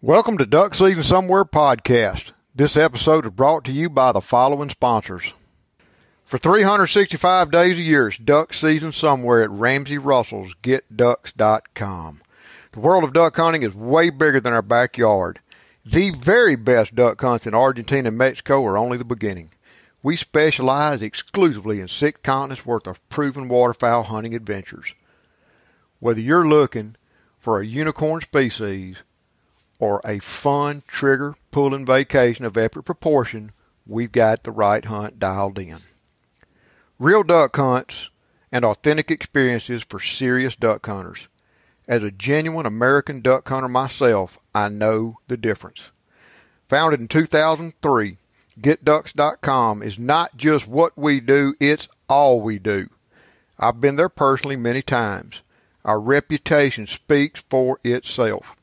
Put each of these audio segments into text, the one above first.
Welcome to Duck Season Somewhere podcast. This episode is brought to you by the following sponsors. For 365 days a year, it's duck season somewhere at Ramsey Russell's GetDucks.com. The world of duck hunting is way bigger than our backyard. The very best duck hunts in Argentina and Mexico are only the beginning. We specialize exclusively in 6 continents worth of proven waterfowl hunting adventures. Whether you're looking for a unicorn species or a fun trigger-pulling vacation of epic proportion, we've got the right hunt dialed in. Real duck hunts and authentic experiences for serious duck hunters. As a genuine American duck hunter myself, I know the difference. Founded in 2003, GetDucks.com is not just what we do, it's all we do. I've been there personally many times. Our reputation speaks for itself.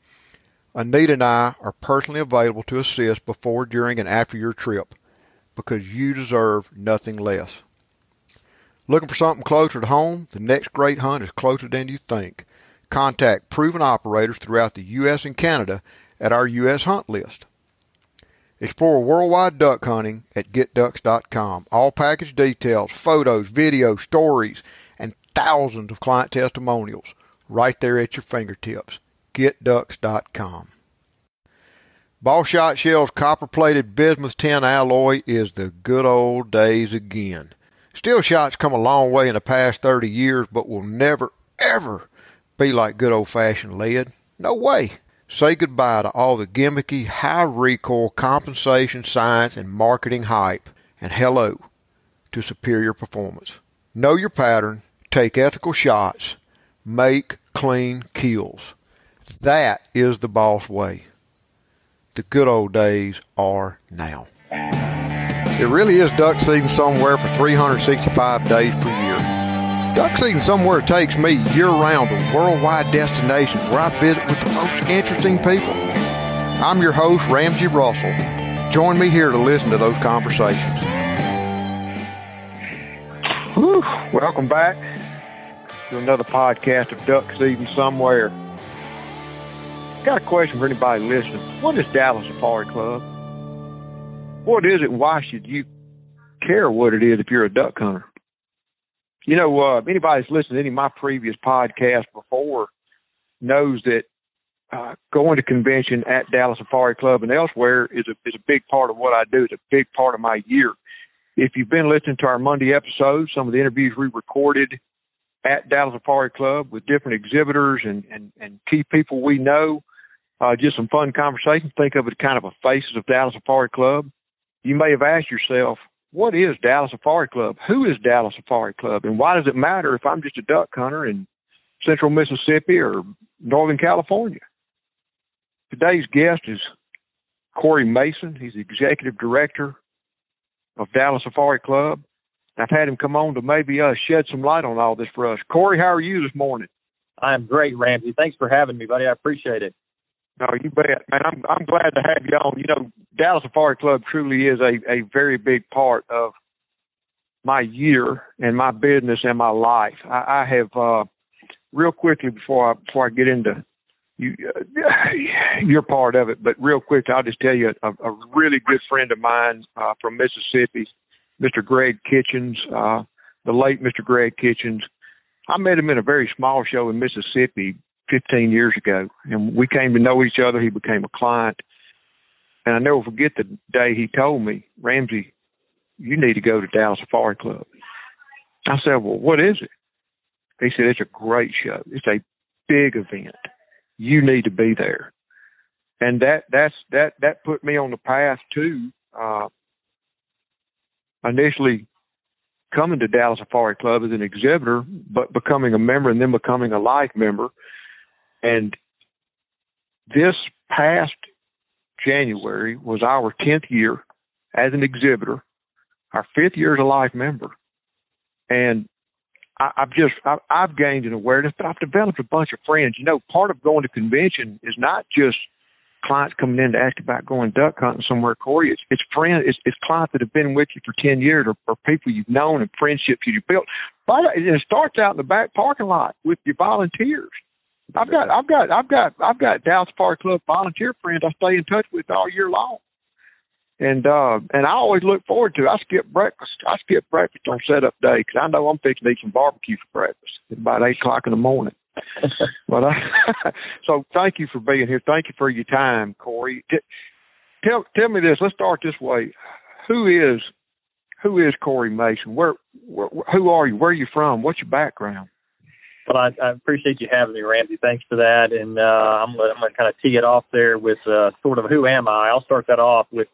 Anita and I are personally available to assist before, during, and after your trip because you deserve nothing less. Looking for something closer to home? The next great hunt is closer than you think. Contact proven operators throughout the U.S. and Canada at our U.S. hunt list. Explore worldwide duck hunting at GetDucks.com. All package details, photos, videos, stories, and thousands of client testimonials right there at your fingertips. GetDucks.com. Ball Shot Shell's copper-plated bismuth tin alloy is the good old days again. Steel shots come a long way in the past 30 years, but will never, ever be like good old-fashioned lead. No way. Say goodbye to all the gimmicky, high recoil compensation science and marketing hype, and hello to superior performance. Know your pattern, take ethical shots, make clean kills. That is the boss way. The good old days are now. It really is duck season somewhere for 365 days per year. Duck season somewhere takes me year-round to worldwide destinations where I visit with the most interesting people. I'm your host, Ramsey Russell. Join me here to listen to those conversations. Whew. Welcome back to another podcast of Duck Season Somewhere. Got a question for anybody listening. What is Dallas Safari Club? What is it? Why should you care what it is if you're a duck hunter? You know, anybody that's listened to any of my previous podcasts before knows that going to convention at Dallas Safari Club and elsewhere is a big part of what I do. It's a big part of my year. If you've been listening to our Monday episodes, some of the interviews we recorded at Dallas Safari Club with different exhibitors and key people we know, just some fun conversations. Think of it kind of a faces of Dallas Safari Club. You may have asked yourself, what is Dallas Safari Club? Who is Dallas Safari Club? And why does it matter if I'm just a duck hunter in central Mississippi or northern California? Today's guest is Corey Mason. He's the executive director of Dallas Safari Club. I've had him come on to maybe shed some light on all this for us. Corey, how are you this morning? I'm great, Ramsey. Thanks for having me, buddy. I appreciate it. No, you bet, man. I'm glad to have you on. You know, Dallas Safari Club truly is a very big part of my year and my business and my life. I have real quickly before I get into your part of it, but real quick, I'll just tell you a really good friend of mine from Mississippi, Mr. Greg Kitchens, the late Mr. Greg Kitchens. I met him in a very small show in Mississippi 15 years ago, and we came to know each other. He became a client, and I never forget the day he told me, Ramsey, you need to go to Dallas Safari Club. I said, well, what is it? He said, it's a great show. It's a big event. You need to be there. And that put me on the path to initially coming to Dallas Safari Club as an exhibitor, but becoming a member and then becoming a life member. And this past January was our 10th year as an exhibitor, our 5th year as a life member. And I've gained an awareness, but I've developed a bunch of friends. You know, part of going to convention is not just clients coming in to ask about going duck hunting somewhere, Corey. It's friends, it's clients that have been with you for 10 years or people you've known and friendships you've built. But it starts out in the back parking lot with your volunteers. I've got Dallas Park Club volunteer friends I stay in touch with all year long. And I always look forward to it. I skip breakfast. On setup day because I know I'm fixing to eat some barbecue for breakfast at about 8 o'clock in the morning. But so thank you for being here. Thank you for your time, Corey. Tell me this. Let's start this way. Who is Corey Mason? Who are you? Where are you from? What's your background? Well, I appreciate you having me, Ramsey. Thanks for that. And I'm going to kind of tee it off there with sort of who am I? I'll start that off with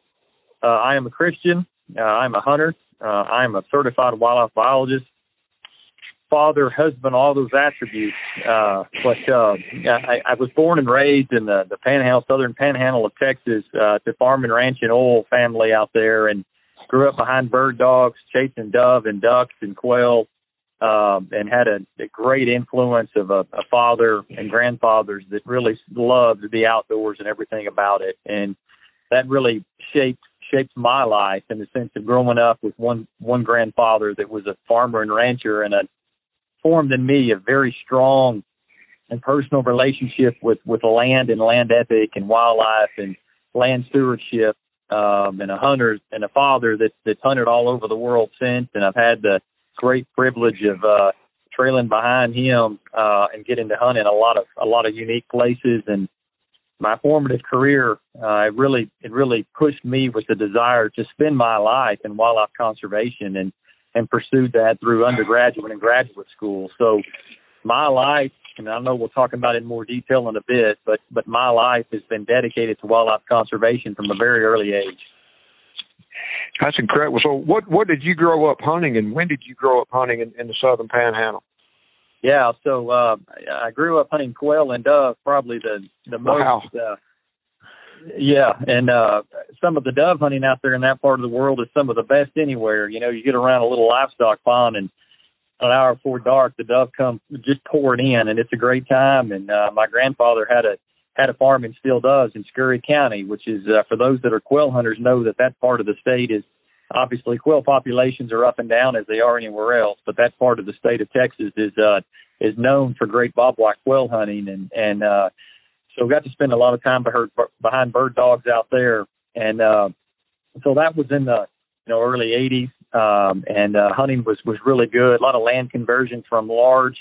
I am a Christian. I'm a hunter. I'm a certified wildlife biologist, father, husband, all those attributes. But I was born and raised in the panhandle, southern panhandle of Texas, to farm and ranch and oil family out there, and grew up behind bird dogs, chasing dove and ducks and quail, and had a great influence of a father and grandfathers that really loved the outdoors and everything about it. And that really shaped my life in the sense of growing up with one grandfather that was a farmer and rancher, and formed in me a very strong and personal relationship with land and land ethic and wildlife and land stewardship, and a hunter and a father that's hunted all over the world since. And I've had the great privilege of trailing behind him and getting to hunt in a lot of unique places. And my formative career, it really pushed me with the desire to spend my life in wildlife conservation, and pursued that through undergraduate and graduate school. So my life, and I know we'll talk about it in more detail in a bit, but my life has been dedicated to wildlife conservation from a very early age. That's incredible. So what did you grow up hunting, and when did you grow up hunting in the southern panhandle? Yeah, so I grew up hunting quail and dove, probably the most. Wow. Yeah, and some of the dove hunting out there in that part of the world is some of the best anywhere. You know, you get around a little livestock pond, and an hour before dark, the dove come just pouring in, and it's a great time. And my grandfather had a farm in Steel Doves in Scurry County, which is, for those that are quail hunters, know that part of the state is, obviously, quail populations are up and down as they are anywhere else, but that part of the state of Texas is known for great bobwhite quail hunting, and so got to spend a lot of time behind bird dogs out there, and so that was in the early '80s, and hunting was really good. A lot of land conversion from large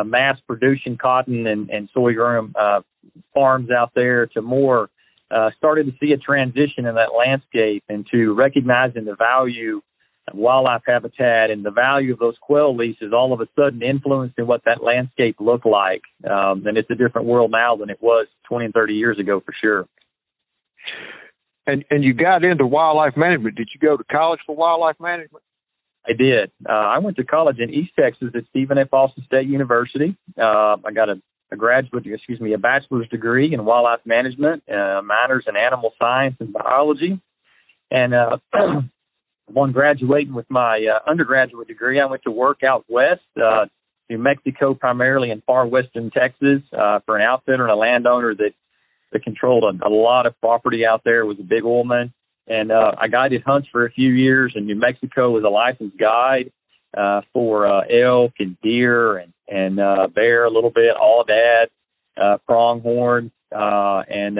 mass producing cotton and sorghum farms out there to more. Started to see a transition in that landscape into recognizing the value of wildlife habitat and the value of those quail leases all of a sudden influencing what that landscape looked like. And it's a different world now than it was 20 and 30 years ago for sure. And you got into wildlife management. Did you go to college for wildlife management? I did. I went to college in East Texas at Stephen F. Austin State University. I got a bachelor's degree in wildlife management, minors in animal science and biology. And upon graduating with my undergraduate degree, I went to work out west, New Mexico, primarily in far western Texas, for an outfitter and a landowner that controlled a lot of property out there, was a big oilman. And I guided hunts for a few years in New Mexico as a licensed guide for elk and deer and bear a little bit, aoudad, pronghorn, and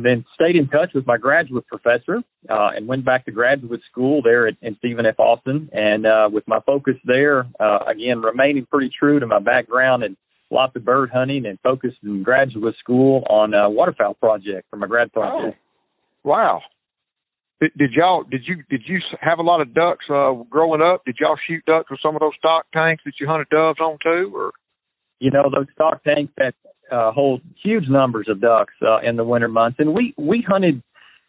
then stayed in touch with my graduate professor and went back to graduate school there in Stephen F. Austin. And with my focus there, again, remaining pretty true to my background and lots of bird hunting, and focused in graduate school on a waterfowl project for my grad project. Oh, wow. Did you have a lot of ducks growing up? Did y'all shoot ducks with some of those stock tanks that you hunted doves on too? Or those stock tanks that hold huge numbers of ducks in the winter months, and we hunted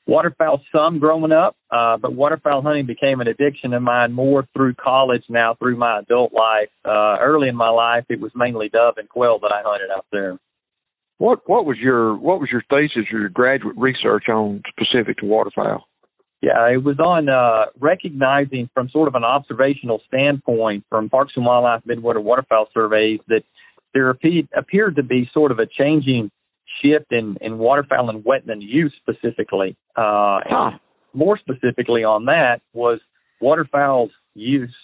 waterfowl some growing up, but waterfowl hunting became an addiction of mine more through college. Now through my adult life, early in my life, it was mainly dove and quail that I hunted out there. What was your thesis or your graduate research on specific to waterfowl? Yeah, it was on recognizing from sort of an observational standpoint from Parks and Wildlife midwinter waterfowl surveys that there appeared to be sort of a changing shift in waterfowl and wetland use specifically. And more specifically on that was waterfowl's use,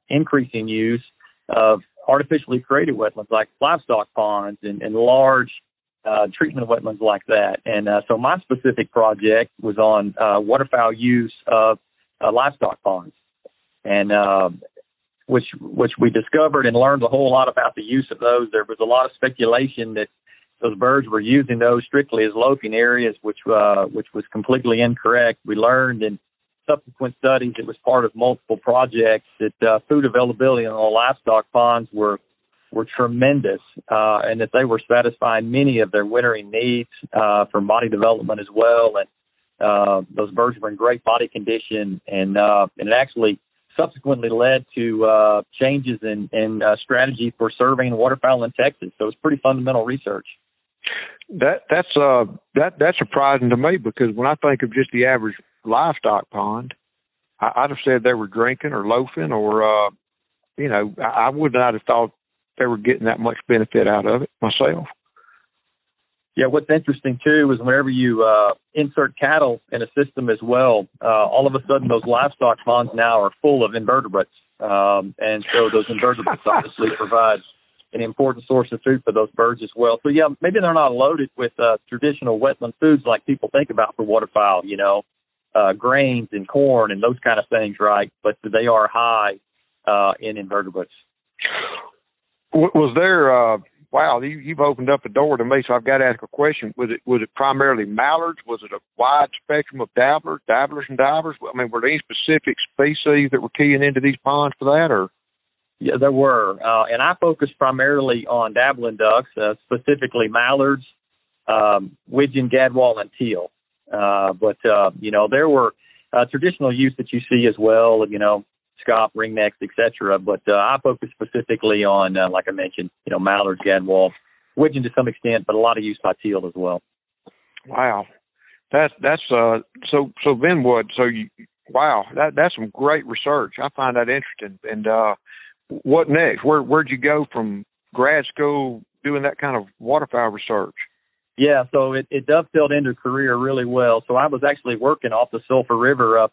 increasing use of artificially created wetlands like livestock ponds and large treatment wetlands like that. And so my specific project was on waterfowl use of livestock ponds, and which we discovered and learned a whole lot about the use of those. There was a lot of speculation that those birds were using those strictly as loafing areas, which was completely incorrect. We learned in subsequent studies, it was part of multiple projects, that food availability in the livestock ponds were tremendous, and that they were satisfying many of their wintering needs for body development as well. And those birds were in great body condition, and it actually subsequently led to changes in strategy for surveying waterfowl in Texas. So it's pretty fundamental research. That's surprising to me, because when I think of just the average livestock pond, I'd have said they were drinking or loafing, or I would not have thought they were getting that much benefit out of it myself. Yeah, what's interesting too is whenever you insert cattle in a system as well, all of a sudden those livestock ponds now are full of invertebrates, and so those invertebrates obviously provide an important source of food for those birds as well. So yeah, maybe they're not loaded with traditional wetland foods like people think about for waterfowl, grains and corn and those kind of things, right? But they are high in invertebrates. Was there? Wow, you've opened up a door to me, so I've got to ask a question. Was it primarily mallards? Was it a wide spectrum of dabblers and divers? I mean, were there any specific species that were keying into these ponds for that, or? Yeah, there were, and I focused primarily on dabbling ducks, specifically mallards, widgeon, gadwall, and teal. But there were traditional use that you see as well, scaup, ringnecks, etc. But I focused specifically on, like I mentioned, mallards, gadwall, widgeon to some extent, but a lot of use by teal as well. Wow, that's so then what? That's some great research. I find that interesting. And what next? Where'd you go from grad school doing that kind of waterfowl research? Yeah, so it dovetailed into a career really well. So I was actually working off the Sulphur River up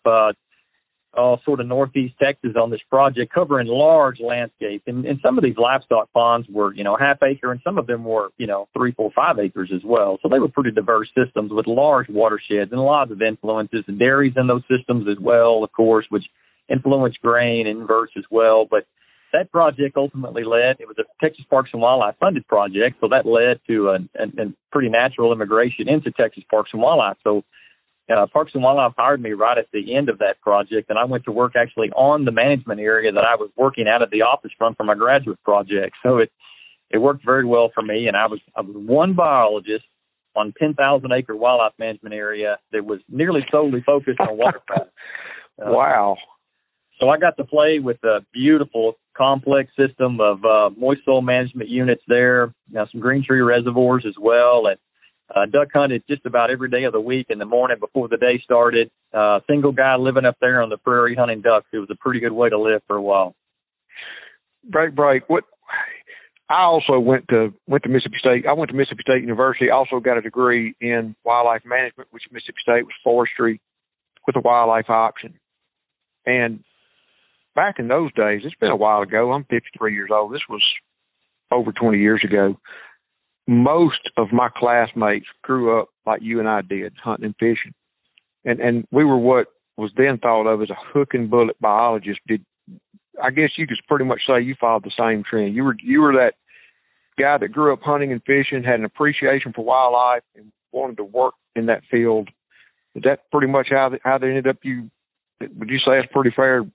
sort of northeast Texas on this project, covering large landscape. And some of these livestock ponds were, half acre, and some of them were, 3, 4, 5 acres as well. So they were pretty diverse systems with large watersheds and lots of influences, and dairies in those systems as well, of course, which influenced grain and inverts as well. But that project ultimately it was a Texas Parks and Wildlife funded project, so that led to a pretty natural immigration into Texas Parks and Wildlife. So Parks and Wildlife hired me right at the end of that project, and I went to work actually on the management area that I was working out of the office from for my graduate project. So it worked very well for me, and I was one biologist on 10,000 acre wildlife management area that was nearly solely focused on waterfowl. Wow. So I got to play with a beautiful complex system of moist soil management units there, some green tree reservoirs as well, and duck hunted just about every day of the week in the morning before the day started. Single guy living up there on the prairie hunting ducks. It was a pretty good way to live for a while. Break. What? I also went to Mississippi State. I went to Mississippi State University. Also got a degree in wildlife management, which Mississippi State was forestry with a wildlife option. And back in those days, it's been a while ago. I'm 53 years old. This was over 20 years ago. Most of my classmates grew up like you and I did, hunting and fishing. And we were what was then thought of as a hook and bullet biologist. I guess you could pretty much say you followed the same trend. You were that guy that grew up hunting and fishing, had an appreciation for wildlife, and wanted to work in that field. Is that pretty much how they ended up? Would you say it's pretty fair?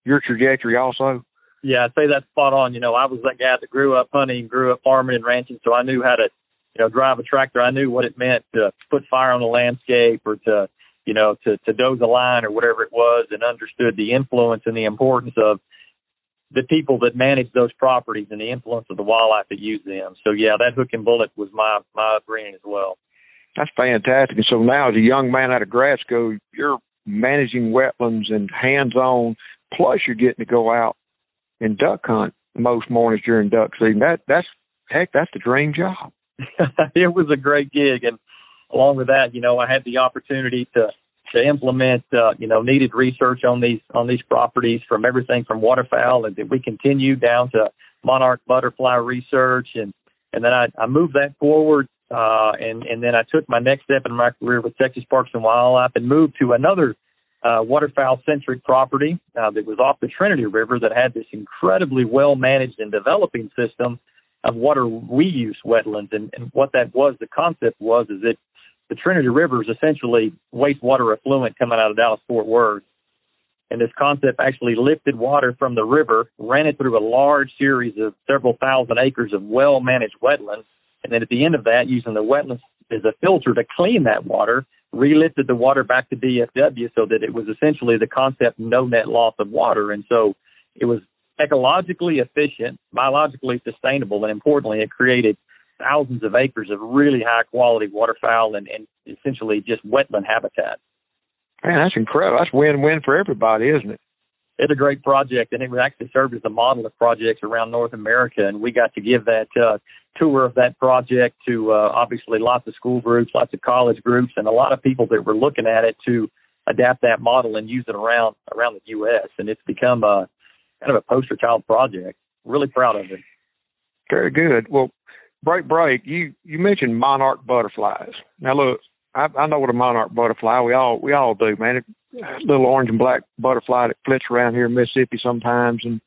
Your trajectory also? Yeah, I'd say that's spot on. I was that guy that grew up hunting, grew up farming and ranching, so I knew how to, drive a tractor. I knew what it meant to put fire on the landscape or to doze a line or whatever it was, and understood the influence and the importance of the people that manage those properties and the influence of the wildlife that use them. So, yeah, that hook and bullet was my upbringing as well. That's fantastic. And so now as a young man out of grad school, you're managing wetlands and hands-on, plus you're getting to go out and duck hunt most mornings during duck season. That's the dream job. It was a great gig, and along with that, I had the opportunity to implement needed research on these properties, from everything from waterfowl, and we continued down to monarch butterfly research, and then I moved that forward, and then I took my next step in my career with Texas Parks and Wildlife and moved to another waterfowl-centric property that was off the Trinity River that had this incredibly well-managed and developing system of water reuse wetlands. And what that was, the concept was, is that the Trinity River is essentially wastewater effluent coming out of Dallas-Fort Worth. And this concept actually lifted water from the river, ran it through a large series of several thousand acres of well-managed wetlands, and then at the end of that, using the wetlands as a filter to clean that water, relifted the water back to DFW so that it was essentially the concept no net loss of water. And so it was ecologically efficient, biologically sustainable, and importantly, it created thousands of acres of really high-quality waterfowl and essentially just wetland habitat. Man, that's incredible. That's win-win for everybody, isn't it? It's a great project, and it actually served as a model of projects around North America, and we got to give that tour of that project to obviously lots of school groups, lots of college groups, and a lot of people that were looking at it to adapt that model and use it around the U.S., and it's become a kind of a poster child project. Really proud of it. Very good. Well, break. You mentioned monarch butterflies. Now, look, I know what a monarch butterfly. We all do, man. A little orange and black butterfly that flits around here in Mississippi sometimes and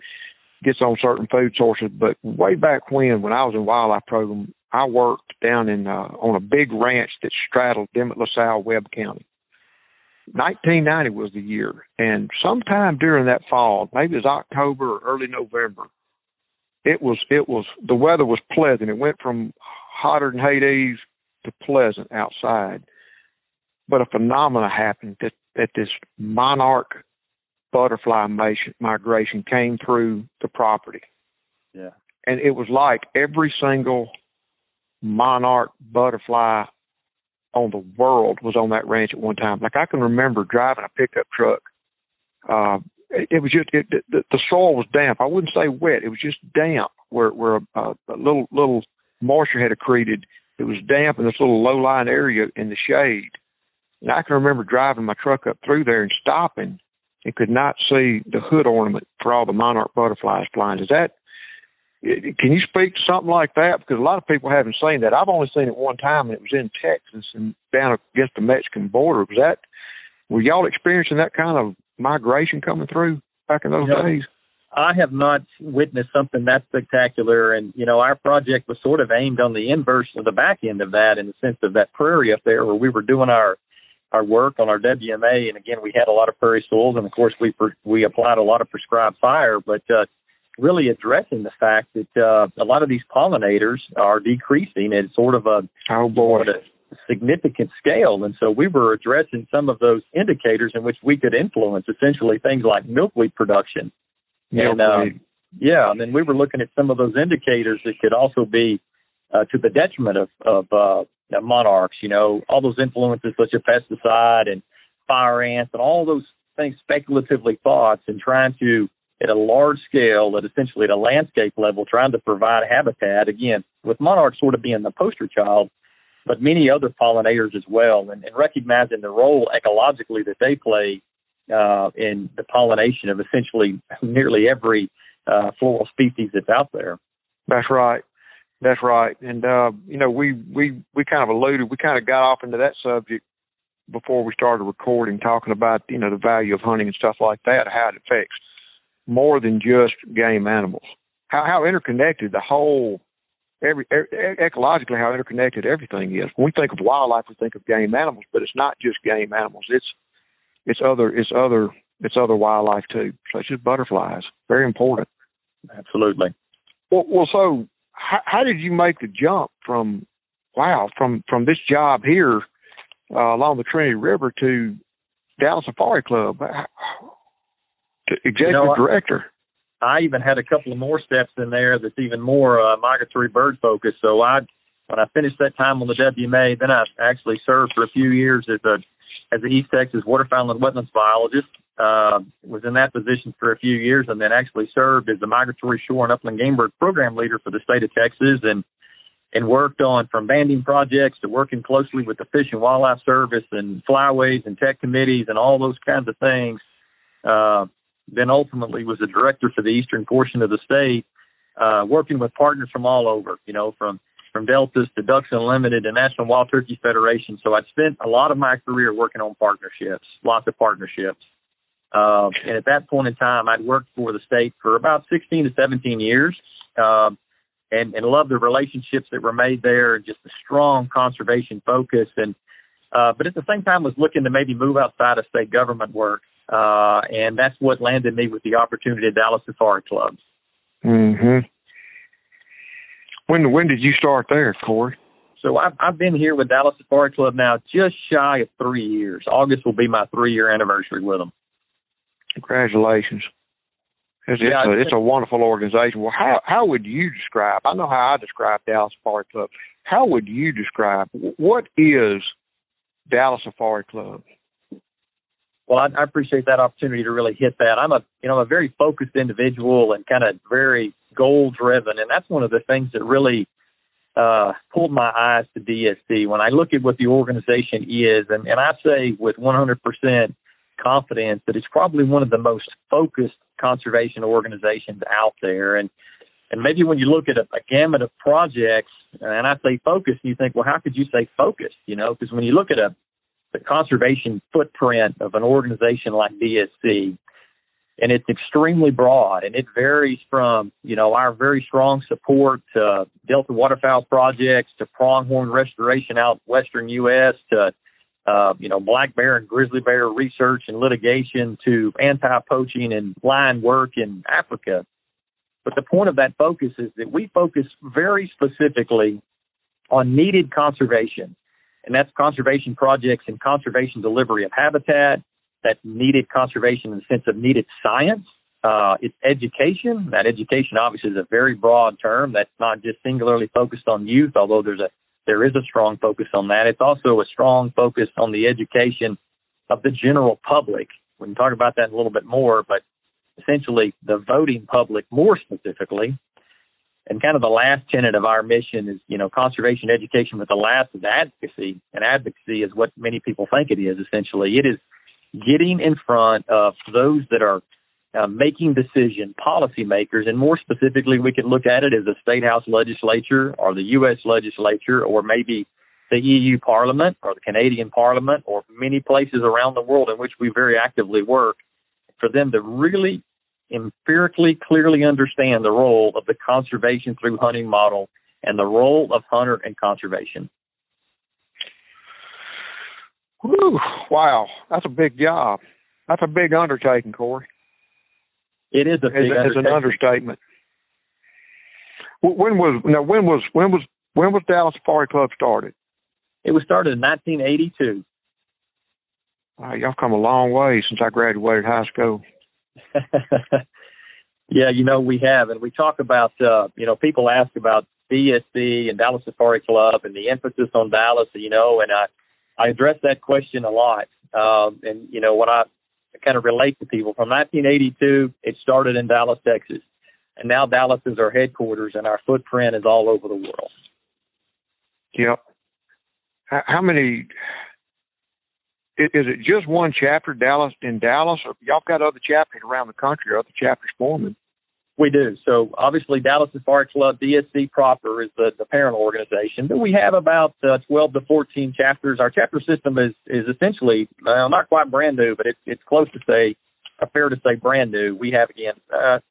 gets on certain food sources. But way back when I was in wildlife program, I worked down in on a big ranch that straddled Dimmitt, LaSalle, Webb County. 1990 was the year, and sometime during that fall, maybe it was October or early November, it was the weather was pleasant. It went from hotter than Hades to pleasant outside. But a phenomena happened that this monarch butterfly migration came through the property. Yeah. And it was like every single monarch butterfly on the world was on that ranch at one time. Like, I can remember driving a pickup truck. It was just, the soil was damp. I wouldn't say wet. It was just damp where a little moisture had accreted. It was damp in this little low-lying area in the shade. And I can remember driving my truck up through there and stopping and could not see the hood ornament for all the monarch butterflies flying. Can you speak to something like that? Because a lot of people haven't seen that. I've only seen it one time, and it was in Texas and down against the Mexican border. Were y'all experiencing that kind of migration coming through back in those days? I have not witnessed something that spectacular. And, our project was sort of aimed on the inverse of the back end of that, in the sense of that prairie up there where we were doing our work on our WMA. And again, we had a lot of prairie soils, and of course we applied a lot of prescribed fire, but really addressing the fact that a lot of these pollinators are decreasing at sort of a significant scale. And so we were addressing some of those indicators in which we could influence, essentially things like milkweed production. And then we were looking at some of those indicators that could also be to the detriment of monarchs, all those influences such as pesticide and fire ants and all those things speculatively thoughts, and trying to, at a large scale, essentially at a landscape level, trying to provide habitat, again, with monarchs sort of being the poster child, but many other pollinators as well, and recognizing the role ecologically that they play in the pollination of essentially nearly every floral species that's out there. That's right. And, we kind of alluded, we kind of got off into that subject before we started recording, talking about, the value of hunting and stuff like that, how it affects more than just game animals. How interconnected the whole, ecologically, how interconnected everything is. When we think of wildlife, we think of game animals, but it's not just game animals. It's other wildlife too, such as butterflies. Very important. Absolutely. Well, so how did you make the jump from this job here along the Trinity River to Dallas Safari Club, to executive director? I even had a couple of more steps in there that's even more migratory bird focused. So when I finished that time on the WMA, then I actually served for a few years as the East Texas waterfowl and wetlands biologist. Was in that position for a few years, and then actually served as the migratory shore and upland game bird program leader for the state of Texas, and worked on from banding projects to working closely with the Fish and Wildlife Service and flyways and tech committees and all those kinds of things. Then ultimately was the director for the eastern portion of the state, working with partners from all over, from Deltas to Ducks Unlimited and National Wild Turkey Federation. So I'd spent a lot of my career working on partnerships, lots of partnerships. And at that point in time, I'd worked for the state for about 16 to 17 years, and loved the relationships that were made there, and just a strong conservation focus. But at the same time was looking to maybe move outside of state government work. And that's what landed me with the opportunity at Dallas Safari Club. Mm-hmm. When did you start there, Corey? So I've been here with Dallas Safari Club now just shy of 3 years. August will be my 3-year anniversary with them. Congratulations. It's a wonderful organization. Well, how would you describe, I know how I describe Dallas Safari Club. How would you describe, what is Dallas Safari Club? Well, I appreciate that opportunity to really hit that. I'm a very focused individual and kind of very goal-driven, and that's one of the things that really pulled my eyes to DSC. When I look at what the organization is, and I say with 100% confidence that it's probably one of the most focused conservation organizations out there. And maybe when you look at a gamut of projects, and I say focused, you think, well, how could you say focused? Because when you look at the conservation footprint of an organization like DSC, and it's extremely broad, and it varies from, our very strong support to Delta waterfowl projects, to pronghorn restoration out western U.S., to black bear and grizzly bear research and litigation, to anti-poaching and lion work in Africa. But the point of that focus is that we focus very specifically on needed conservation. And that's conservation projects and conservation delivery of habitat. That's needed conservation in the sense of needed science. It's education. That education obviously is a very broad term. That's not just singularly focused on youth, although there is a strong focus on that. It's also a strong focus on the education of the general public. We can talk about that a little bit more, but essentially the voting public more specifically. And kind of the last tenet of our mission is, conservation education with the last is advocacy. And advocacy is what many people think it is, essentially. It is getting in front of those that are making decision policymakers. And more specifically, we could look at it as the State House legislature or the U.S. legislature, or maybe the EU Parliament or the Canadian Parliament, or many places around the world in which we very actively work, for them to really empirically clearly understand the role of the conservation through hunting model and the role of hunter and conservation. Whew, wow, that's a big job. That's a big undertaking, Corey. It is a big undertaking. It's an understatement. When was Dallas Safari Club started? It was started in 1982. Y'all come a long way since I graduated high school. Yeah, we have. And we talk about, people ask about DSC and Dallas Safari Club and the emphasis on Dallas, and I address that question a lot. And what I kind of relate to people, from 1982, it started in Dallas, Texas. And now Dallas is our headquarters, and our footprint is all over the world. Yep. How many... Is it just one chapter, Dallas, or y'all got other chapters around the country, or other chapters forming? We do. So obviously Dallas Safari Club, DSC proper, is the parent organization, but we have about 12 to 14 chapters. Our chapter system is essentially not quite brand new, but it's close to fair to say brand new. We have, again,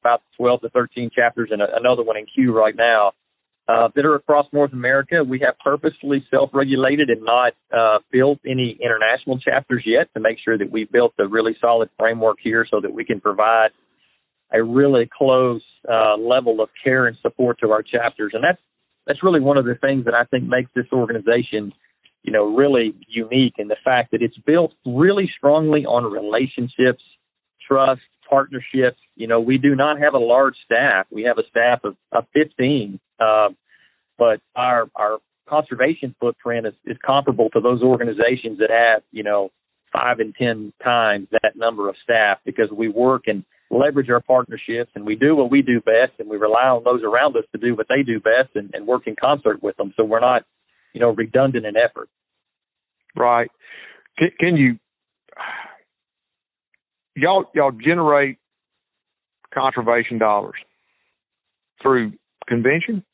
about 12 to 13 chapters and another one in queue right now. That are across North America. We have purposely self-regulated and not built any international chapters yet, to make sure that we've built a really solid framework here so that we can provide a really close level of care and support to our chapters. And that's really one of the things that I think makes this organization, really unique, in the fact that it's built really strongly on relationships, trust, partnerships. We do not have a large staff. We have a staff of 15. But our conservation footprint is comparable to those organizations that have, 5 and 10 times that number of staff, because we work and leverage our partnerships, and we do what we do best, and we rely on those around us to do what they do best, and work in concert with them. So we're not, redundant in effort. Right. Can you, y'all generate conservation dollars through convention?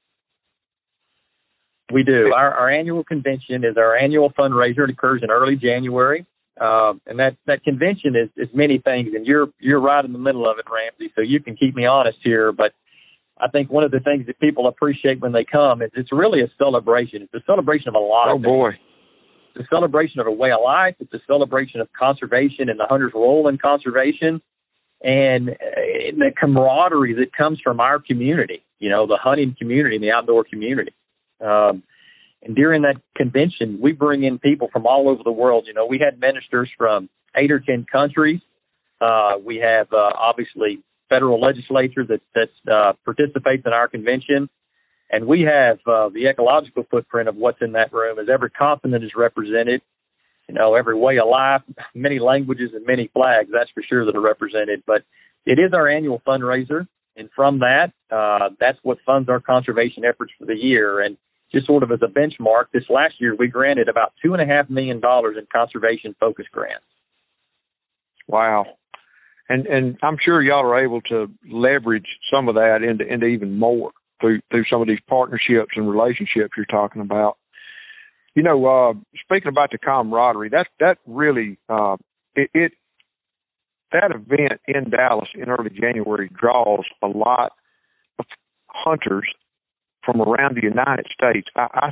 We do. Our annual convention is our annual fundraiser. It occurs in early January. And that convention is many things, and you're right in the middle of it, Ramsey, so you can keep me honest here. But I think one of the things that people appreciate when they come is it's really a celebration. It's a celebration of a lot of things. Oh, boy. It's a celebration of a way of life. It's a celebration of conservation and the hunter's role in conservation and the camaraderie that comes from our community, the hunting community and the outdoor community. And during that convention, we bring in people from all over the world. We had ministers from 8 or 10 countries. We have, obviously, federal legislature that participates in our convention. And we have the ecological footprint of what's in that room, as every continent is represented, every way of life, many languages and many flags, that's for sure, that are represented. But it is our annual fundraiser. And from that, that's what funds our conservation efforts for the year. And just sort of as a benchmark, this last year we granted about $2.5 million in conservation-focused grants. Wow. And I'm sure y'all are able to leverage some of that into even more through some of these partnerships and relationships you're talking about. Speaking about the camaraderie, that really that event in Dallas in early January draws a lot of hunters from around the United States. I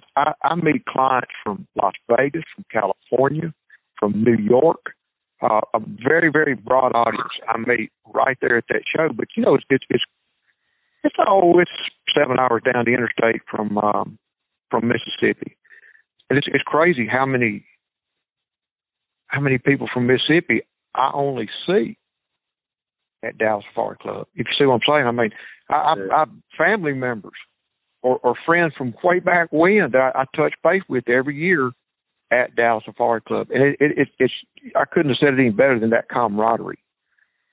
meet clients from Las Vegas, from California, from New York, a very, very broad audience I meet right there at that show. But it's 7 hours down the interstate from Mississippi, and it's crazy how many people from Mississippi I only see at Dallas Safari Club. If you see what I'm saying, I mean, I family members or friends from way back when that I touch base with every year at Dallas Safari Club. And it's I couldn't have said it any better than that camaraderie.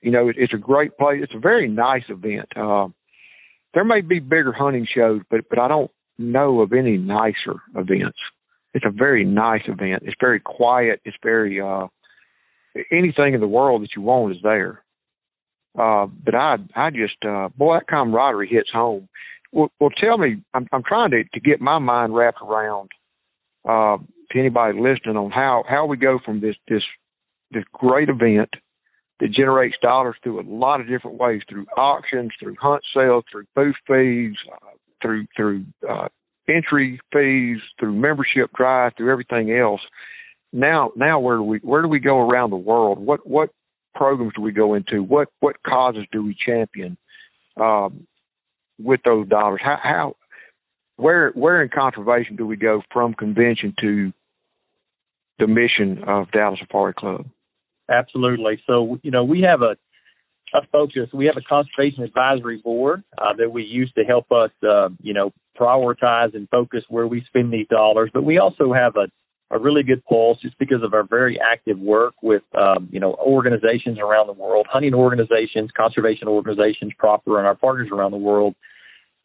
It's a great place. It's a very nice event. There may be bigger hunting shows, but I don't know of any nicer events. It's a very nice event. It's very quiet. It's very, anything in the world that you want is there. But I just, boy, that camaraderie hits home. Well, tell me, I'm trying to get my mind wrapped around to anybody listening on how we go from this great event that generates dollars through a lot of different ways, through auctions, through hunt sales, through booth fees, through entry fees, through membership drive, through everything else. Now where do we go around the world? What programs do we go into? What causes do we champion with those dollars? Where in conservation do we go from convention to the mission of Dallas Safari Club? Absolutely. So, we have a focus. We have a conservation advisory board that we use to help us, prioritize and focus where we spend these dollars. But we also have a really good pulse just because of our very active work with, organizations around the world, hunting organizations, conservation organizations proper, and our partners around the world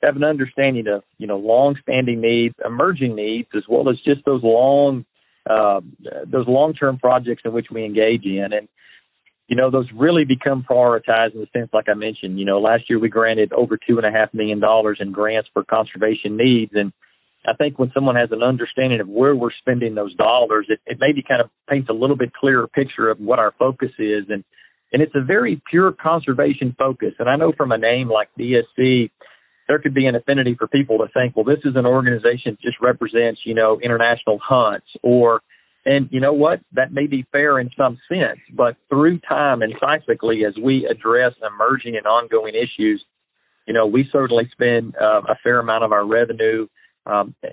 have an understanding of, long-standing needs, emerging needs, as well as just those long-term projects in which we engage in. And, those really become prioritized in the sense, like I mentioned, last year we granted over $2.5 million in grants for conservation needs. And I think when someone has an understanding of where we're spending those dollars, it maybe kind of paints a little bit clearer picture of what our focus is. And it's a very pure conservation focus. And I know from a name like DSC, there could be an affinity for people to think, well, this is an organization that just represents, international hunts and you know what? That may be fair in some sense, but through time and cyclically, as we address emerging and ongoing issues, we certainly spend a fair amount of our revenue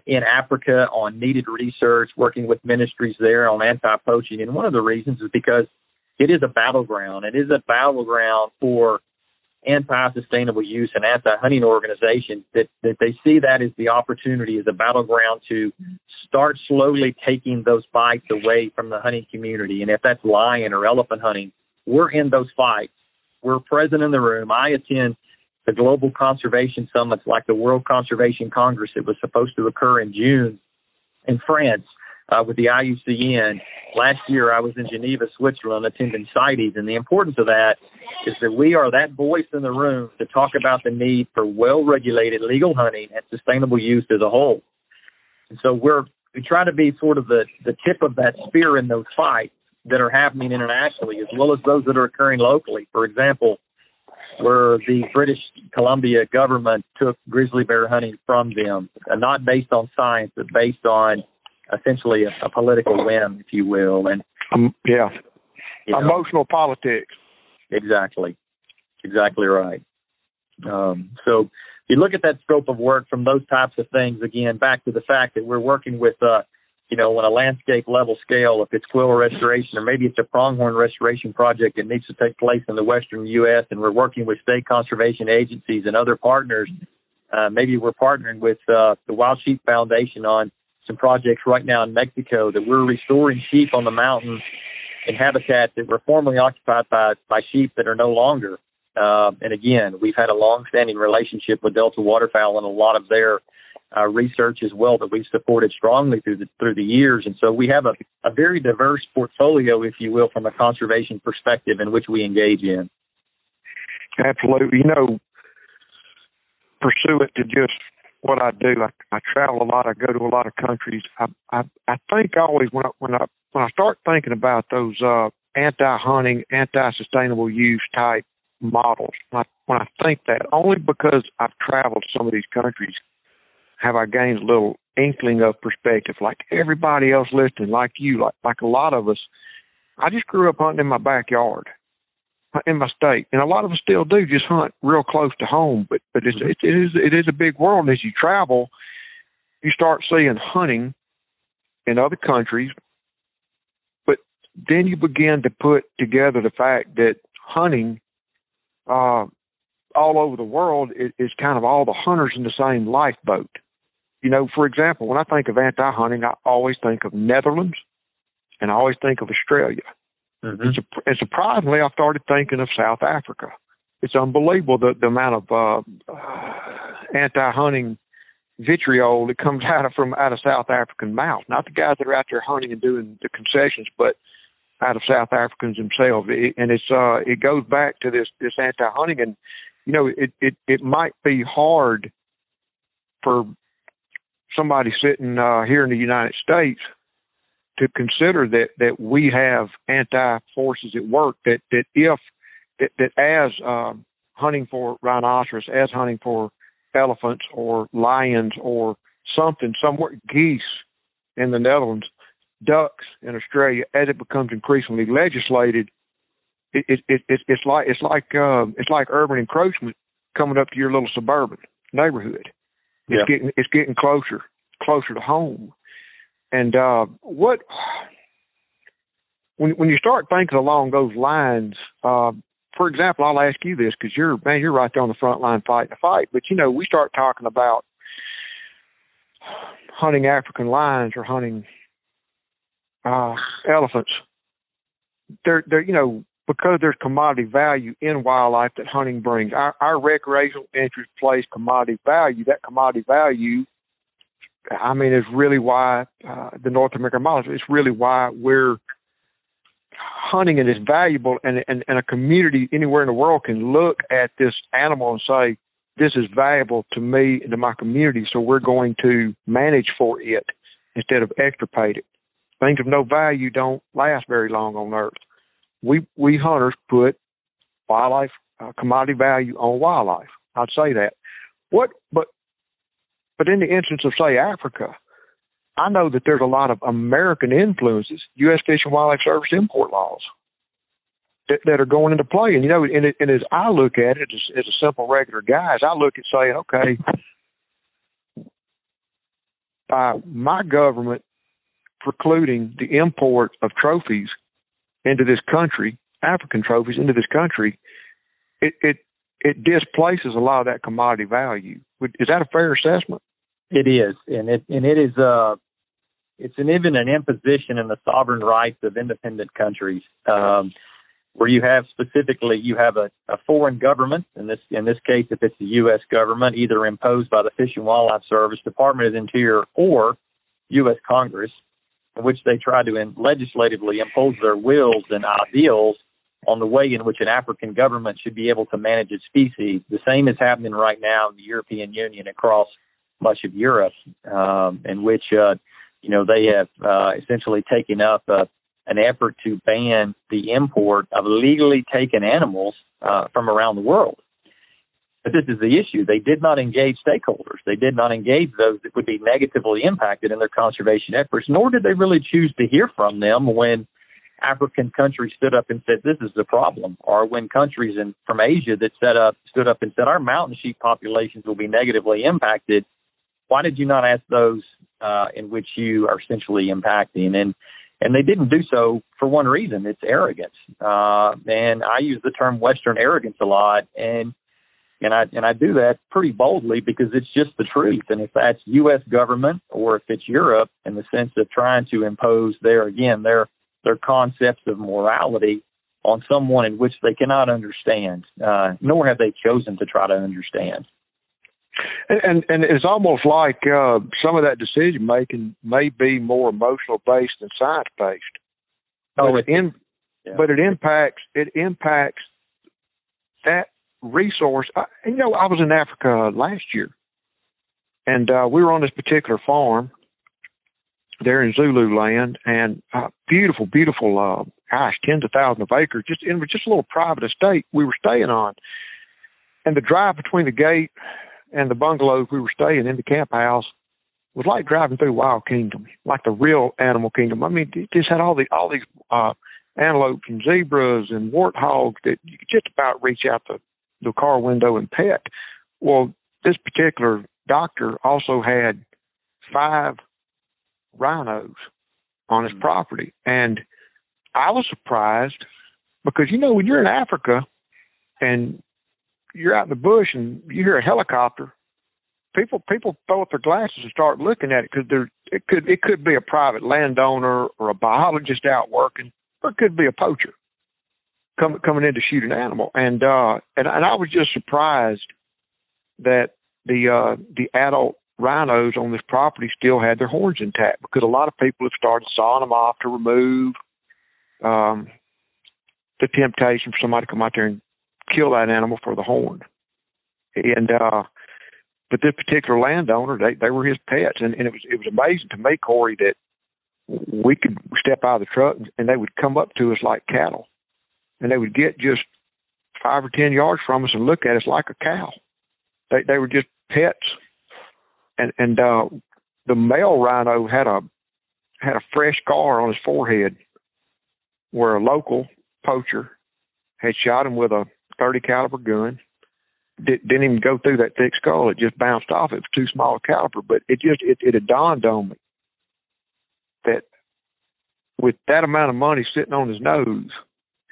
in Africa on needed research, working with ministries there on anti-poaching. And one of the reasons is because it is a battleground. It is a battleground for anti-sustainable use and anti-hunting organizations that they see that as the opportunity, as a battleground to start slowly taking those fights away from the hunting community. And if that's lion or elephant hunting, we're in those fights. We're present in the room. I attend the global conservation summits like the World Conservation Congress. It was supposed to occur in June in France with the IUCN. Last year I was in Geneva, Switzerland, attending CITES. And the importance of that is that we are that voice in the room to talk about the need for well-regulated legal hunting and sustainable use as a whole. And so we try to be sort of the tip of that spear in those fights that are happening internationally, as well as those that are occurring locally. For example, where the British Columbia government took grizzly bear hunting from them, not based on science, but based on essentially a political whim, if you will. And emotional politics. Exactly right. So you look at that scope of work from those types of things, again, back to the fact that we're working with, on a landscape level scale, if it's quail restoration or maybe it's a pronghorn restoration project that needs to take place in the western U.S., and we're working with state conservation agencies and other partners. Maybe we're partnering with the Wild Sheep Foundation on some projects right now in Mexico that we're restoring sheep on the mountain in habitat that were formerly occupied by sheep that are no longer. And again, we've had a long-standing relationship with Delta Waterfowl and a lot of their research as well that we've supported strongly through the years. And so we have a very diverse portfolio, if you will, from a conservation perspective in which we engage in. Absolutely. Pursuant to just what I do, I travel a lot. I go to a lot of countries. I think always when I start thinking about those anti-hunting, anti-sustainable use type models, when I think that, only because I've traveled to some of these countries have I gained a little inkling of perspective. Like everybody else listening, like you, like a lot of us, I just grew up hunting in my backyard, in my state, and a lot of us still do just hunt real close to home. But it is a big world, and as you travel, you start seeing hunting in other countries. But then you begin to put together the fact that hunting all over the world is kind of all the hunters in the same lifeboat. For example, when I think of anti-hunting, I always think of Netherlands, and I always think of Australia. Mm-hmm. And surprisingly, I started thinking of South Africa. It's unbelievable the amount of anti-hunting vitriol that comes out of South African mouth. Not the guys that are out there hunting and doing the concessions, but out of South Africans themselves. It goes back to this anti-hunting, and it might be hard for somebody sitting here in the United States to consider that we have anti-forces at work, that as hunting for rhinoceros, as hunting for elephants or lions or somewhere, geese in the Netherlands, ducks in Australia, as it becomes increasingly legislated, it's like urban encroachment coming up to your little suburban neighborhood. It's getting closer to home. And when you start thinking along those lines, for example, I'll ask you this because you're right there on the front line fighting the fight. But we start talking about hunting African lions or hunting elephants. They're because there's commodity value in wildlife that hunting brings. Our recreational interest plays commodity value. That commodity value, is really why the North American model, it's really why we're hunting it is valuable, and a community anywhere in the world can look at this animal and say, this is valuable to me and to my community, so we're going to manage for it instead of extirpate it. Things of no value don't last very long on Earth. We hunters put wildlife, commodity value on wildlife. I'd say that. But in the instance of, say, Africa, I know that there's a lot of American influences, U.S. Fish and Wildlife Service import laws that are going into play. And, and as I look at it, as a simple regular guy, as I look at saying, okay, my government precluding the import of trophies into this country, African trophies into this country, it displaces a lot of that commodity value. Is that a fair assessment? It is, and it is it's even an imposition in the sovereign rights of independent countries, where you have a foreign government. In this case, if it's the U.S. government, either imposed by the Fish and Wildlife Service, Department of the Interior, or U.S. Congress, in which they try to legislatively impose their wills and ideals on the way in which an African government should be able to manage its species. The same is happening right now in the European Union across much of Europe, in which, they have essentially taken up an effort to ban the import of legally taken animals from around the world. But this is the issue. They did not engage stakeholders. They did not engage those that would be negatively impacted in their conservation efforts, nor did they really choose to hear from them when African countries stood up and said, this is the problem, or when countries from Asia that stood up and said, our mountain sheep populations will be negatively impacted. Why did you not ask those in which you are essentially impacting? And they didn't do so for one reason. It's arrogance. And I use the term Western arrogance a lot. And I do that pretty boldly because it's just the truth. And if that's U.S. government or if it's Europe in the sense of trying to impose their concepts of morality on someone in which they cannot understand, nor have they chosen to try to understand. And it's almost like some of that decision making may be more emotional based than science based. Oh, but it impacts that resource. I was in Africa last year, and we were on this particular farm there in Zululand, and beautiful, tens of thousands of acres, just a little private estate we were staying on. And the drive between the gate and the bungalows we were staying in, the camp house, was like driving through Wild Kingdom, like the real animal kingdom. I mean, it just had all these antelopes and zebras and warthogs that you could just about reach out the car window and pet. Well, this particular doctor also had 5 rhinos on his property. And I was surprised because, when you're in Africa and you're out in the bush and you hear a helicopter, people throw up their glasses and start looking at it because it could be a private landowner or a biologist out working, or it could be a poacher coming in to shoot an animal. And I was just surprised that the adult rhinos on this property still had their horns intact, because a lot of people have started sawing them off to remove the temptation for somebody to come out there and kill that animal for the horn. And but this particular landowner, they were his pets, and it was amazing to me, Corey, that we could step out of the truck and they would come up to us like cattle, and they would get just 5 or 10 yards from us and look at us like a cow. They were just pets. And the male rhino had a fresh scar on his forehead where a local poacher had shot him with a .30 caliber gun. Didn't even go through that thick skull. It just bounced off. It was too small a caliber. But it had dawned on me that with that amount of money sitting on his nose,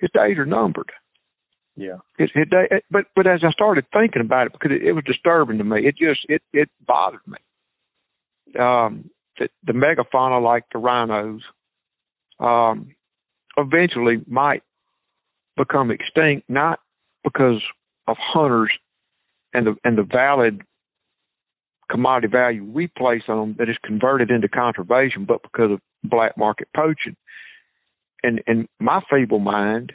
his days are numbered. Yeah. His day, but as I started thinking about it, because it was disturbing to me, it bothered me. That the megafauna like the rhinos eventually might become extinct, not because of hunters and the valid commodity value we place on them that is converted into conservation, but because of black market poaching. And in my feeble mind,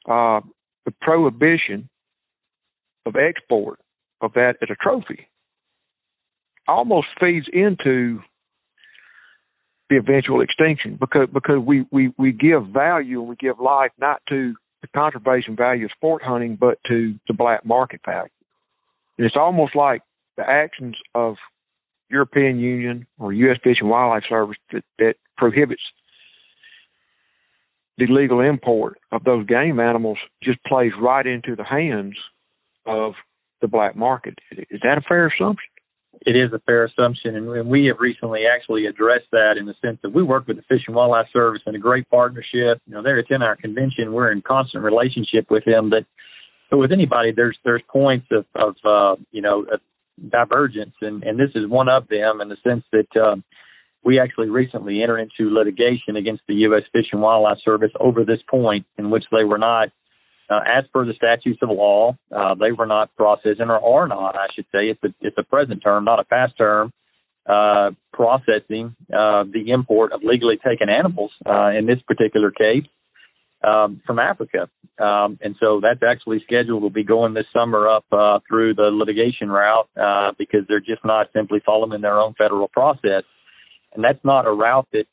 the prohibition of export of that as a trophy almost feeds into the eventual extinction, because we give value and we give life not to the conservation value of sport hunting, but to the black market value. And it's almost like the actions of European Union or U.S. Fish and Wildlife Service that prohibits the legal import of those game animals just plays right into the hands of the black market. Is that a fair assumption? It is a fair assumption, and we have recently actually addressed that in the sense that we work with the Fish and Wildlife Service in a great partnership. They're attending our convention. We're in constant relationship with them. But with anybody, there's points of divergence, and this is one of them in the sense that we actually recently entered into litigation against the U.S. Fish and Wildlife Service over this point, in which they were not, as per the statutes of law, they were not processing, or are not, I should say, it's a present term, not a past term, processing the import of legally taken animals in this particular case. from Africa. And so that's actually scheduled to be going this summer up through the litigation route because they're just not simply following their own federal process. And that's not a route that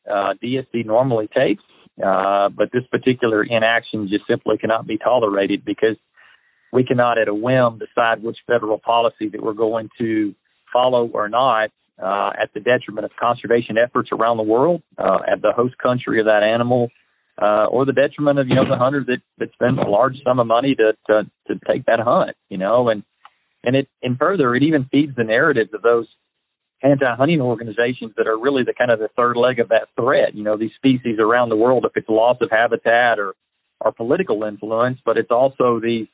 DSC normally takes. But this particular inaction just simply cannot be tolerated because we cannot at a whim decide which federal policy that we're going to follow or not at the detriment of conservation efforts around the world, at the host country of that animal, or the detriment of, the hunter that spends a large sum of money to take that hunt, and further, it even feeds the narratives of those anti-hunting organizations that are really the kind of the third leg of that thread. These species around the world, if it's loss of habitat or political influence, but it's also these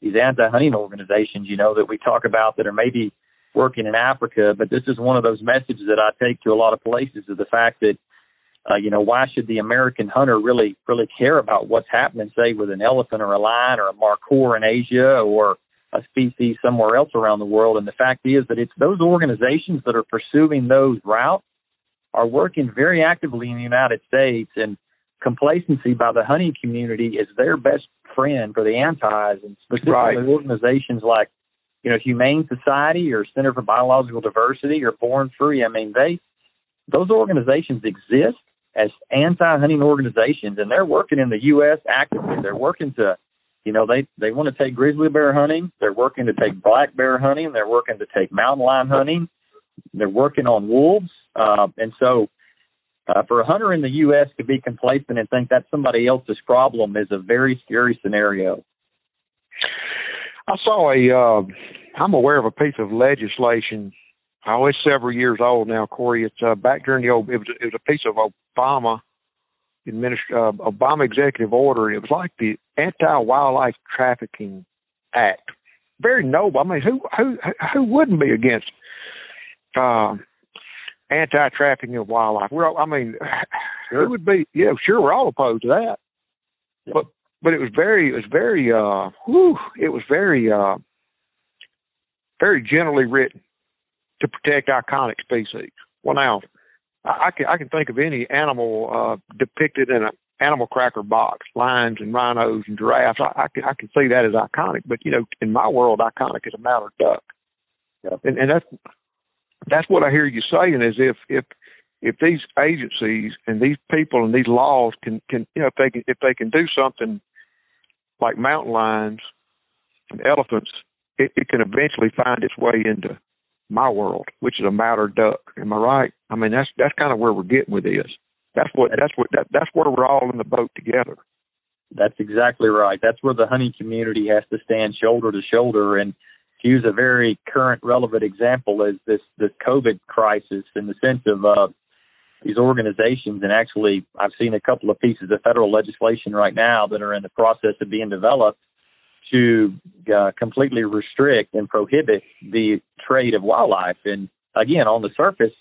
anti-hunting organizations, that we talk about that are maybe working in Africa. But this is one of those messages that I take to a lot of places, is the fact that, why should the American hunter really care about what's happening, say, with an elephant or a lion or a markhor in Asia or a species somewhere else around the world? And the fact is that it's those organizations that are pursuing those routes are working very actively in the United States, and complacency by the hunting community is their best friend for the antis, and specifically organizations like, Humane Society or Center for Biological Diversity or Born Free. I mean, those organizations exist as anti-hunting organizations, and they're working in the U.S. actively. They're working to, they want to take grizzly bear hunting. They're working to take black bear hunting. They're working to take mountain lion hunting. They're working on wolves. And so for a hunter in the U.S. to be complacent and think that's somebody else's problem is a very scary scenario. I saw I'm aware of a piece of legislation. It's several years old now, Corey. It's back during it was a piece of Obama executive order. It was like the Anti-Wildlife Trafficking Act. Very noble. I mean, who wouldn't be against anti-trafficking of wildlife? Who would be? Yeah, sure, we're all opposed to that. Yeah. But it was very very generally written to protect iconic species. Well, now, I can think of any animal depicted in an animal cracker box, lions and rhinos and giraffes. I can see that as iconic. But, in my world, iconic is a mallard duck. Yep. And that's what I hear you saying, is if these agencies and these people and these laws can if they can do something like mountain lions and elephants, it can eventually find its way into my world, which is a mallard duck. Am I right? I mean, that's kind of where we're getting with this. That's where we're all in the boat together. That's exactly right. That's where the hunting community has to stand shoulder to shoulder. And to use a very current, relevant example, is this COVID crisis, in the sense of these organizations. And actually, I've seen a couple of pieces of federal legislation right now that are in the process of being developed to completely restrict and prohibit the trade of wildlife. And again, on the surface,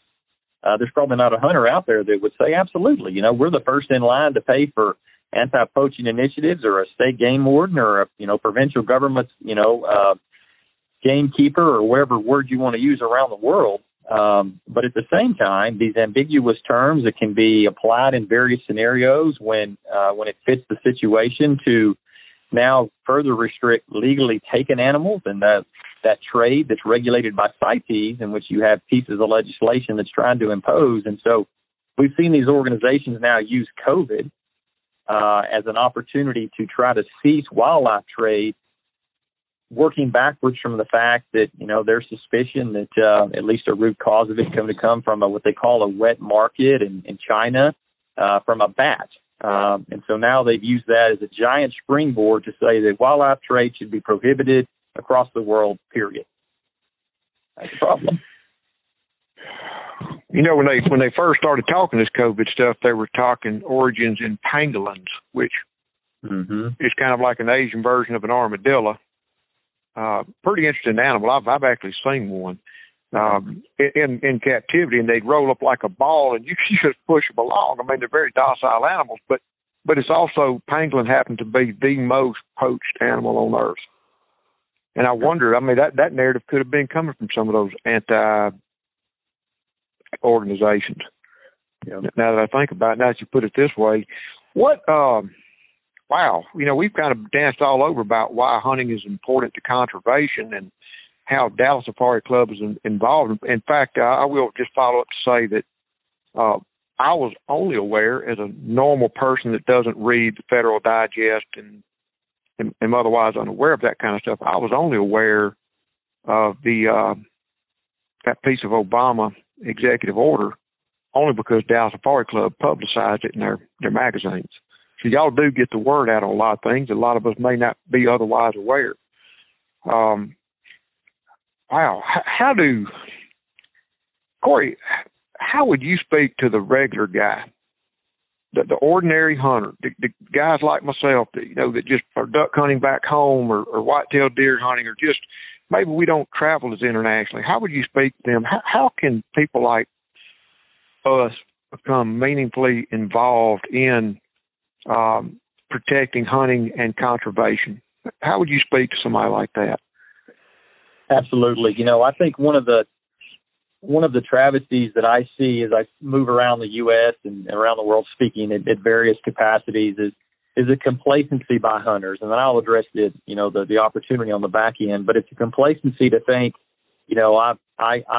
there's probably not a hunter out there that would say, absolutely, we're the first in line to pay for anti-poaching initiatives, or a state game warden, or a provincial government's, gamekeeper, or whatever word you want to use around the world. But at the same time, these ambiguous terms that can be applied in various scenarios when it fits the situation, to now further restrict legally taken animals, and that trade that's regulated by CITES, in which you have pieces of legislation that's trying to impose. And so we've seen these organizations now use COVID as an opportunity to try to cease wildlife trade, working backwards from the fact that, there's suspicion that at least a root cause of it come from what they call a wet market in China from a bat. And so now they've used that as a giant springboard to say that wildlife trade should be prohibited across the world, period. That's a problem. When they first started talking this COVID stuff, they were talking origins in pangolins, which is kind of like an Asian version of an armadillo. Pretty interesting animal. I've actually seen one in captivity, and they'd roll up like a ball, and you just push them along. I mean, they're very docile animals, but it's also, pangolin happened to be the most poached animal on Earth. And I wonder, that narrative could have been coming from some of those anti-organizations. Yeah. Now that I think about it, now that you put it this way, what wow, we've kind of danced all over about why hunting is important to conservation and how Dallas Safari Club is involved. In fact, I will just follow up to say that I was only aware, as a normal person that doesn't read the Federal Digest and am otherwise unaware of that kind of stuff, I was only aware of that piece of Obama executive order only because Dallas Safari Club publicized it in their magazines. So y'all do get the word out on a lot of things. A lot of us may not be otherwise aware. Wow. Corey, how would you speak to the regular guy, the ordinary hunter, the guys like myself that, that just are duck hunting back home or white-tailed deer hunting, or just maybe we don't travel as internationally? How would you speak to them? How can people like us become meaningfully involved in protecting hunting and conservation? How would you speak to somebody like that? Absolutely. I think one of the travesties that I see as I move around the U.S. and around the world speaking at various capacities is a complacency by hunters. And then I'll address the opportunity on the back end, but it's a complacency to think, I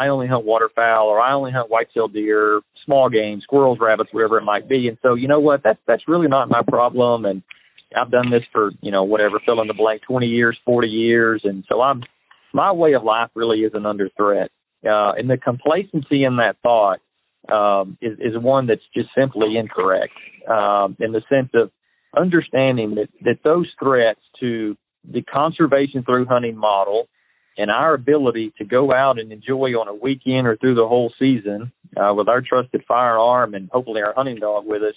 only hunt waterfowl, or I only hunt white-tailed deer, small game, squirrels, rabbits, whatever it might be. And so, that's really not my problem. And I've done this for, fill in the blank, 20 years, 40 years. And so my way of life really isn't under threat. And the complacency in that thought is one that's just simply incorrect, in the sense of understanding that those threats to the conservation through hunting model and our ability to go out and enjoy on a weekend or through the whole season with our trusted firearm and hopefully our hunting dog with us,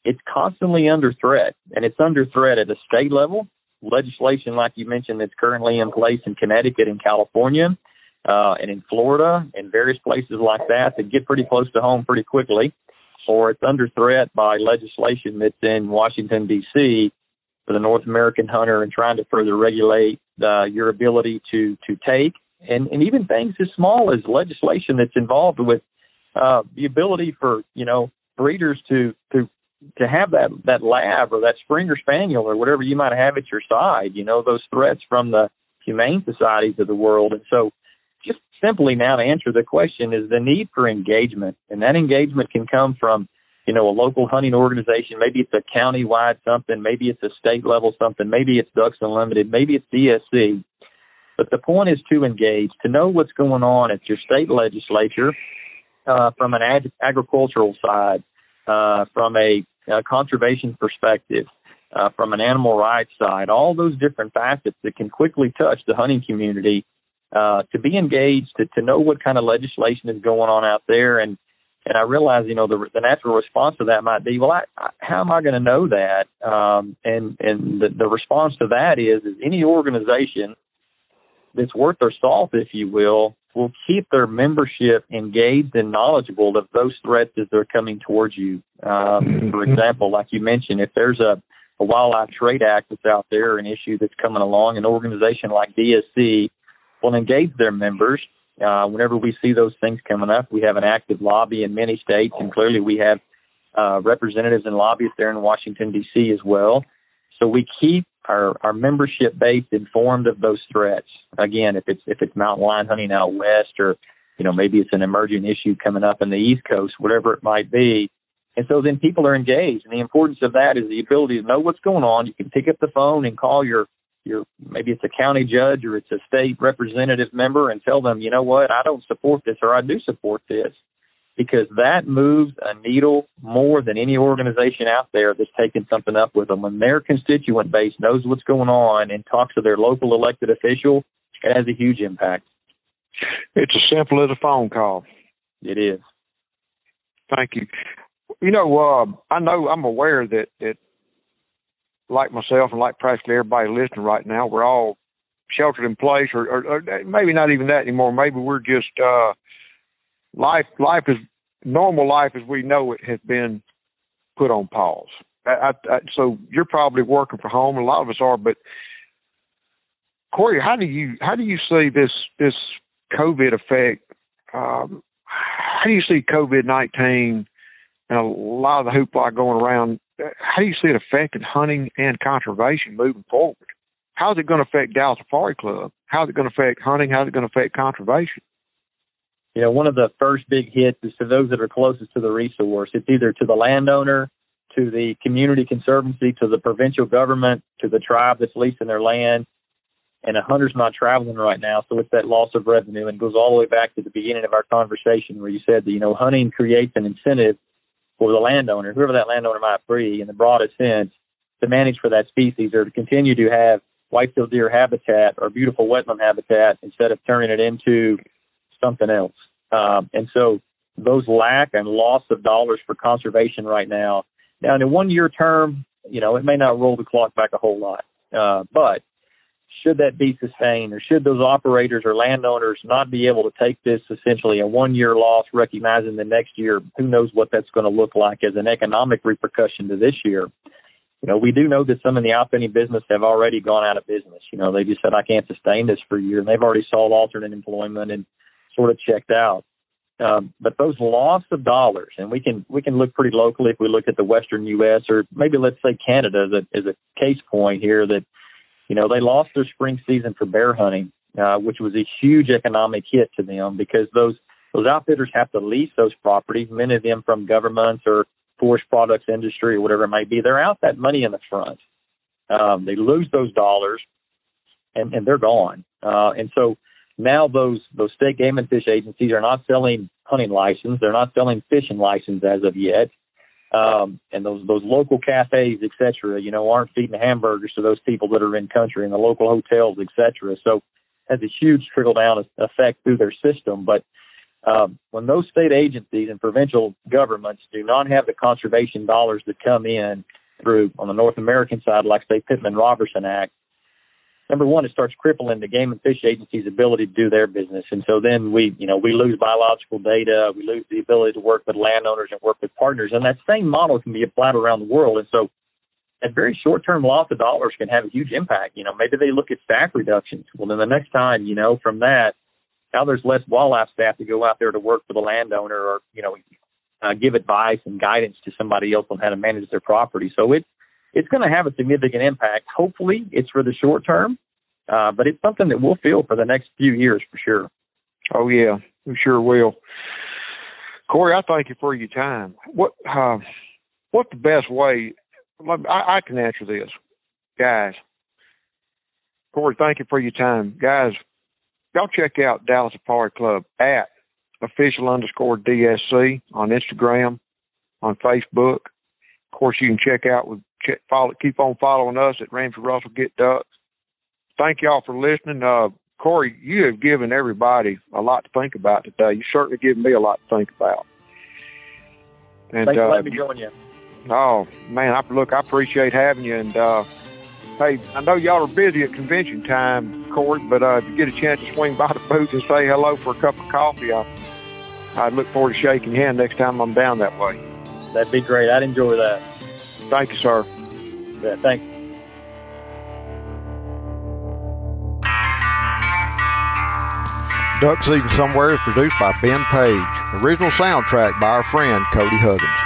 it's constantly under threat. And it's under threat at a state level. Legislation, like you mentioned, that's currently in place in Connecticut and California, and in Florida and various places like that get pretty close to home pretty quickly, or it's under threat by legislation that's in Washington, D.C. for the North American hunter and trying to further regulate your ability to take, and even things as small as legislation that's involved with the ability for, breeders to have that lab or that Springer Spaniel or whatever you might have at your side, those threats from the humane societies of the world. And so just simply now to answer the question is the need for engagement. And that engagement can come from, a local hunting organization. Maybe it's a county-wide something. Maybe it's a state-level something. Maybe it's Ducks Unlimited. Maybe it's DSC. But the point is to engage, to know what's going on at your state legislature from an agricultural side, from a conservation perspective, from an animal rights side, all those different facets that can quickly touch the hunting community, to be engaged, to know what kind of legislation is going on out there. And I realize, the natural response to that might be, well, how am I going to know that? And the response to that is any organization that's worth their salt, if you will keep their membership engaged and knowledgeable of those threats as they're coming towards you. For example, like you mentioned, if there's a Wildlife Trade Act that's out there, an issue that's coming along, an organization like DSC will engage their members. Whenever we see those things coming up, we have an active lobby in many states, and clearly we have representatives and lobbyists there in Washington, D.C. as well. So we keep our membership base informed of those threats. Again, if it's mountain lion hunting out west, or maybe it's an emerging issue coming up in the East Coast, whatever it might be. And so then people are engaged, and the importance of that is the ability to know what's going on. You can pick up the phone and call your maybe it's a county judge or it's a state representative member and tell them, what, I don't support this, or I do support this, because that moves a needle more than any organization out there that's taking something up with them. When their constituent base knows what's going on and talks to their local elected official, it has a huge impact. It's as simple as a phone call. It is. Thank you. I know I'm aware that like myself and like practically everybody listening right now, we're all sheltered in place, or maybe not even that anymore. Maybe we're just life is normal life as we know it has been put on pause. So you're probably working from home. A lot of us are, but Corey, how do you see this COVID effect? How do you see COVID-19 and a lot of the hoopla going around how do you see it affecting hunting and conservation moving forward? How's it going to affect Dallas Safari Club? How's it going to affect hunting? How's it going to affect conservation? You know, one of the first big hits is to those that are closest to the resource. It's either to the landowner, to the community conservancy, to the provincial government, to the tribe that's leasing their land. And a hunter's not traveling right now, so it's that loss of revenue, and goes all the way back to the beginning of our conversation where you said that, you know, hunting creates an incentive for the landowner, whoever that landowner might be, in the broadest sense, to manage for that species or to continue to have white-tailed deer habitat or beautiful wetland habitat instead of turning it into something else. And so those lack and loss of dollars for conservation right now. Now, in a one-year term, you know, it may not roll the clock back a whole lot, but should that be sustained, or should those operators or landowners not be able to take this essentially a one-year loss, recognizing the next year, who knows what that's going to look like as an economic repercussion to this year? You know, we do know that some in the outfitting business have already gone out of business. You know, they just said, I can't sustain this for a year, and they've already sought alternate employment and sort of checked out. But those loss of dollars, and we can look pretty locally if we look at the Western U.S. or maybe let's say Canada as a case point here, that, you know, they lost their spring season for bear hunting, which was a huge economic hit to them because those outfitters have to lease those properties, many of them from governments or forest products industry or whatever it might be. They're out that money in the front. They lose those dollars and they're gone. And so now those state game and fish agencies are not selling hunting license. They're not selling fishing license as of yet. And those local cafes, et cetera, you know, aren't feeding hamburgers to those people that are in country and the local hotels, et cetera. So it has a huge trickle-down effect through their system. But when those state agencies and provincial governments do not have the conservation dollars that come in through, on the North American side, like, say, Pittman-Robertson Act, number one, it starts crippling the game and fish agency's ability to do their business. And so then we lose biological data. We lose the ability to work with landowners and work with partners. And that same model can be applied around the world. And so that very short-term loss of dollars can have a huge impact. You know, maybe they look at staff reductions. Well, then the next time, you know, from that, now there's less wildlife staff to go out there to work for the landowner or, you know, give advice and guidance to somebody else on how to manage their property. So it's going to have a significant impact. Hopefully it's for the short term, but it's something that we'll feel for the next few years for sure. Oh, yeah, we sure will. Corey, I thank you for your time. What's the best way? I can answer this. Guys, Corey, thank you for your time. Guys, y'all check out Dallas Safari Club at official_DSC on Instagram, on Facebook. Of course, you can keep on following us at Ramsey Russell Get Ducks. Thank y'all for listening. Corey, you have given everybody a lot to think about today. You certainly given me a lot to think about. And, thanks for letting me join you. Oh, man, I appreciate having you. And, hey, I know y'all are busy at convention time, Corey, but if you get a chance to swing by the booth and say hello for a cup of coffee, I'd look forward to shaking your hand next time I'm down that way. That'd be great. I'd enjoy that. Thank you, sir. Yeah, thanks. Duck Season Somewhere is produced by Ben Page. Original soundtrack by our friend Cody Huggins.